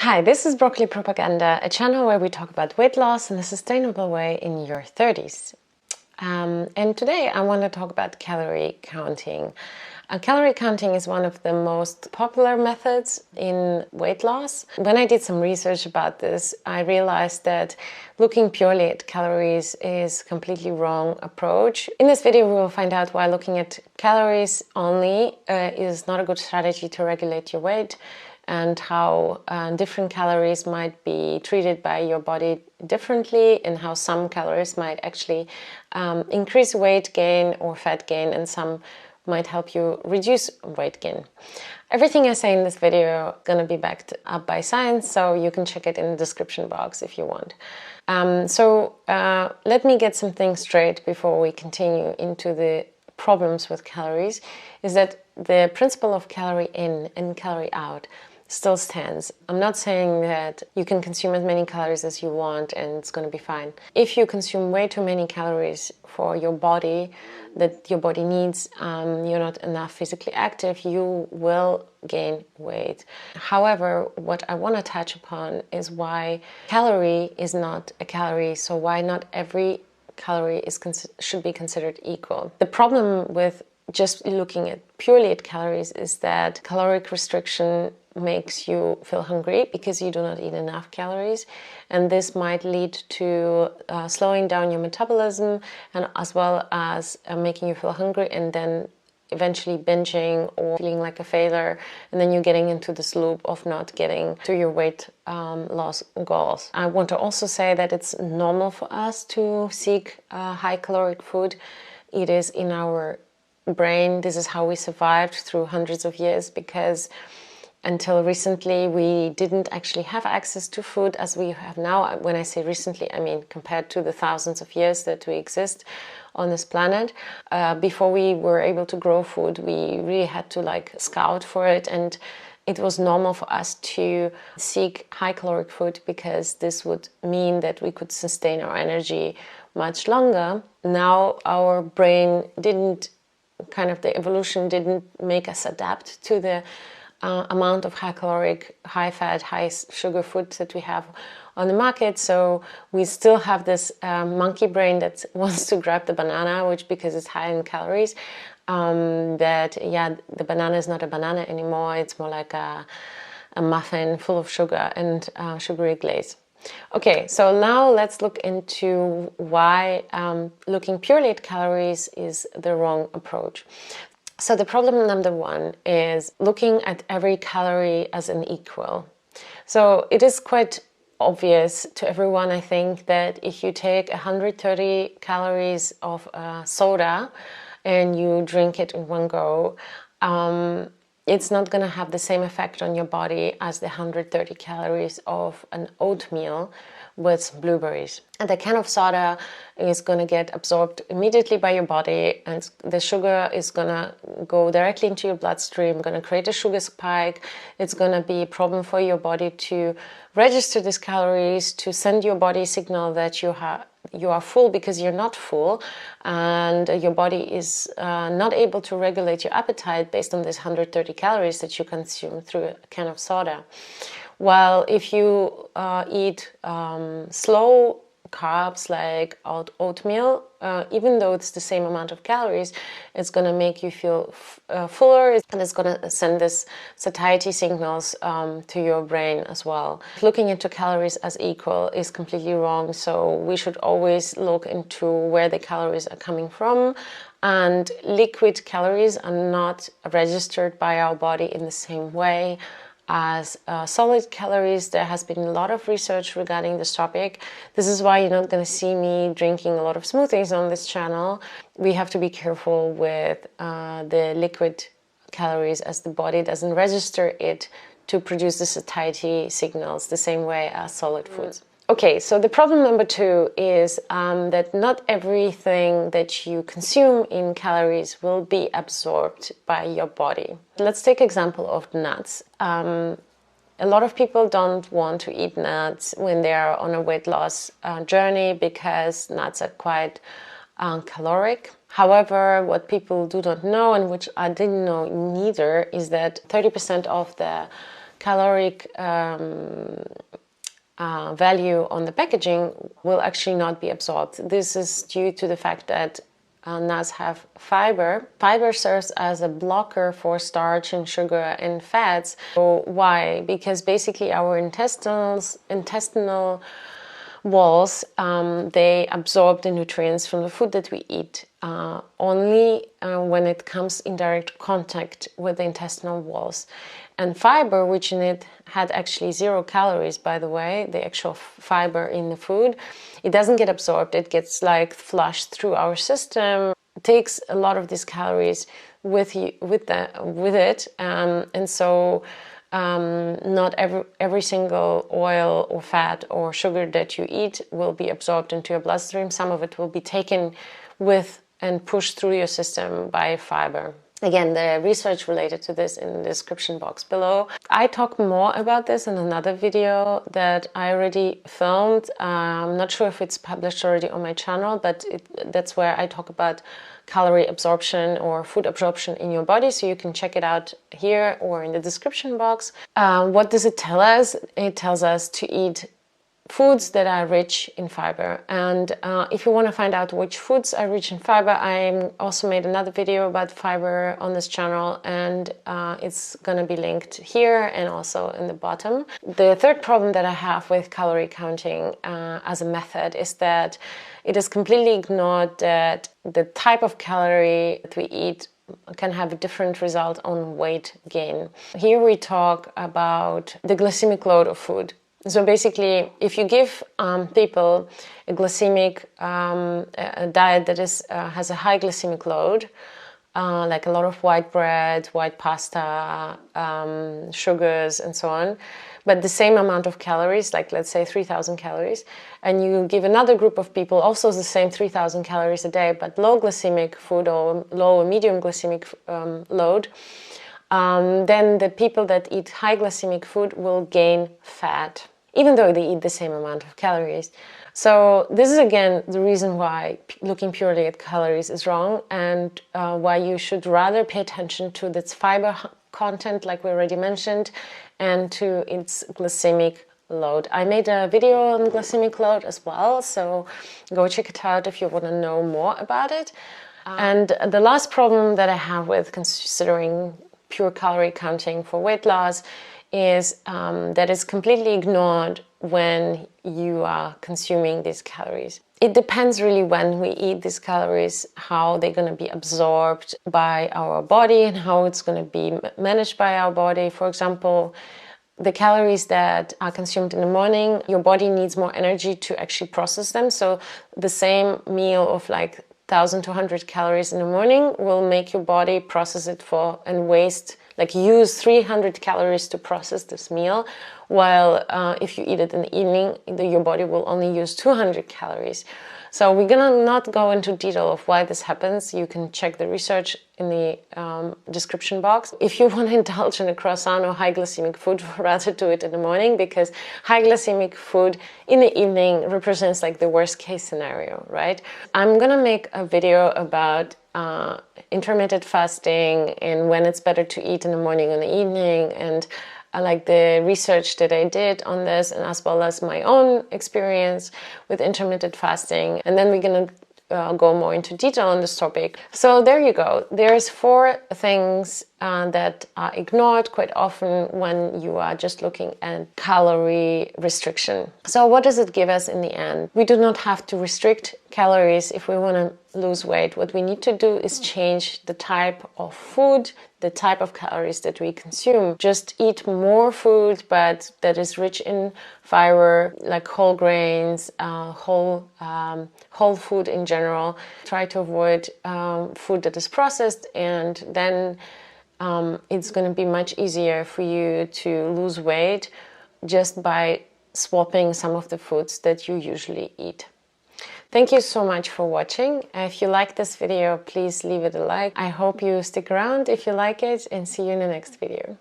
Hi, this is Broccoli Propaganda, a channel where we talk about weight loss in a sustainable way in your 30s. And today I want to talk about calorie counting. Calorie counting is one of the most popular methods in weight loss. When I did some research about this, I realized that looking purely at calories is a completely wrong approach. In this video, we will find out why looking at calories only is not a good strategy to regulate your weight, and how different calories might be treated by your body differently, and how some calories might actually increase weight gain or fat gain, and some might help you reduce weight gain. Everything I say in this video is going to be backed up by science, so you can check it in the description box if you want. Let me get some things straight before we continue into the problems with calories, is that the principle of calorie in and calorie out still stands. I'm not saying that you can consume as many calories as you want and it's going to be fine. If you consume way too many calories for your body that your body needs, you're not enough physically active, you will gain weight. However, what I want to touch upon is why calorie is not a calorie, so why not every calorie should be considered equal. The problem with just looking at purely at calories is that caloric restriction makes you feel hungry because you do not eat enough calories, and this might lead to slowing down your metabolism, and as well as making you feel hungry and then eventually binging or feeling like a failure, and then you're getting into this loop of not getting to your weight loss goals. I want to also say that it's normal for us to seek high caloric food. It is in our brain. This is how we survived through hundreds of years, because until recently we didn't actually have access to food as we have now. When I say recently, I mean compared to the thousands of years that we exist on this planet. Before we were able to grow food, we really had to scout for it, and it was normal for us to seek high caloric food because this would mean that we could sustain our energy much longer. Now our brain didn't, the evolution didn't make us adapt to the amount of high caloric, high fat, high sugar food that we have on the market. So we still have this monkey brain that wants to grab the banana, which, because it's high in calories, the banana is not a banana anymore. It's more like a muffin full of sugar and sugary glaze. Okay, so now let's look into why looking purely at calories is the wrong approach. So the problem number one is looking at every calorie as an equal. So it is quite obvious to everyone, I think, that if you take 130 calories of soda and you drink it in one go, it's not going to have the same effect on your body as the 130 calories of an oatmeal with blueberries. And the can of soda is going to get absorbed immediately by your body, and the sugar is going to go directly into your bloodstream, going to create a sugar spike. It's going to be a problem for your body to register these calories, to send your body a signal that you are full because you're not full, and your body is not able to regulate your appetite based on this 130 calories that you consume through a can of soda. While if you eat slow carbs like oatmeal, even though it's the same amount of calories, it's going to make you feel fuller, and it's going to send this satiety signals to your brain as well. Looking into calories as equal is completely wrong, so we should always look into where the calories are coming from, and liquid calories are not registered by our body in the same way as solid calories. There has been a lot of research regarding this topic. This is why you're not going to see me drinking a lot of smoothies on this channel. We have to be careful with the liquid calories, as the body doesn't register it to produce the satiety signals the same way as solid foods. Okay, so the problem number two is that not everything that you consume in calories will be absorbed by your body. Let's take example of nuts. A lot of people don't want to eat nuts when they are on a weight loss journey because nuts are quite caloric. However, what people do not know, and which I didn't know neither, is that 30% of the caloric value on the packaging will actually not be absorbed. This is due to the fact that nuts have fiber. Fiber serves as a blocker for starch and sugar and fats. So why? Because basically our intestinal walls, they absorb the nutrients from the food that we eat only when it comes in direct contact with the intestinal walls. And fiber, which in it had actually 0 calories, by the way, the actual fiber in the food, it doesn't get absorbed. It gets like flushed through our system. It takes a lot of these calories with it, and so not every single oil or fat or sugar that you eat will be absorbed into your bloodstream. Some of it will be taken with and pushed through your system by fiber. Again, the research related to this in the description box below. I talk more about this in another video that I already filmed. I'm not sure if it's published already on my channel, but that's where I talk about calorie absorption or food absorption in your body, so you can check it out here or in the description box. What does it tell us? It tells us to eat foods that are rich in fiber. And if you want to find out which foods are rich in fiber, I also made another video about fiber on this channel, and it's going to be linked here and also in the bottom. The third problem that I have with calorie counting as a method is that it is completely ignored that the type of calorie that we eat can have a different result on weight gain. Here we talk about the glycemic load of food. So basically, if you give people a glycemic a diet that has a high glycemic load, like a lot of white bread, white pasta, sugars, and so on, but the same amount of calories, like let's say 3,000 calories, and you give another group of people also the same 3,000 calories a day, but low glycemic food or low or medium glycemic load, then the people that eat high glycemic food will gain fat, even though they eat the same amount of calories. So this is again the reason why looking purely at calories is wrong, and why you should rather pay attention to its fiber content, like we already mentioned, and to its glycemic load. I made a video on glycemic load as well, so go check it out if you want to know more about it. And the last problem that I have with considering pure calorie counting for weight loss is that it's completely ignored when you are consuming these calories. It depends really when we eat these calories, how they're going to be absorbed by our body and how it's going to be managed by our body. For example, the calories that are consumed in the morning, your body needs more energy to actually process them. So the same meal of like 1,200 calories in the morning will make your body process it and waste, like use 300 calories to process this meal, while if you eat it in the evening, your body will only use 200 calories. So we're gonna not go into detail of why this happens. You can check the research in the description box. If you want to indulge in a croissant or high glycemic food, rather do it in the morning, because high glycemic food in the evening represents like the worst case scenario, right? I'm gonna make a video about intermittent fasting and when it's better to eat in the morning or in the evening, and like the research that I did on this, and as well as my own experience with intermittent fasting. And then we're gonna go more into detail on this topic. So there you go. There's 4 things that are ignored quite often when you are just looking at calorie restriction. So what does it give us in the end? We do not have to restrict calories if we want to lose weight. What we need to do is change the type of food, the type of calories that we consume. Just eat more food, but that is rich in fiber, like whole grains, whole food in general. Try to avoid food that is processed, and then it's going to be much easier for you to lose weight just by swapping some of the foods that you usually eat. Thank you so much for watching. If you like this video, please leave it a like. I hope you stick around if you like it, and see you in the next video.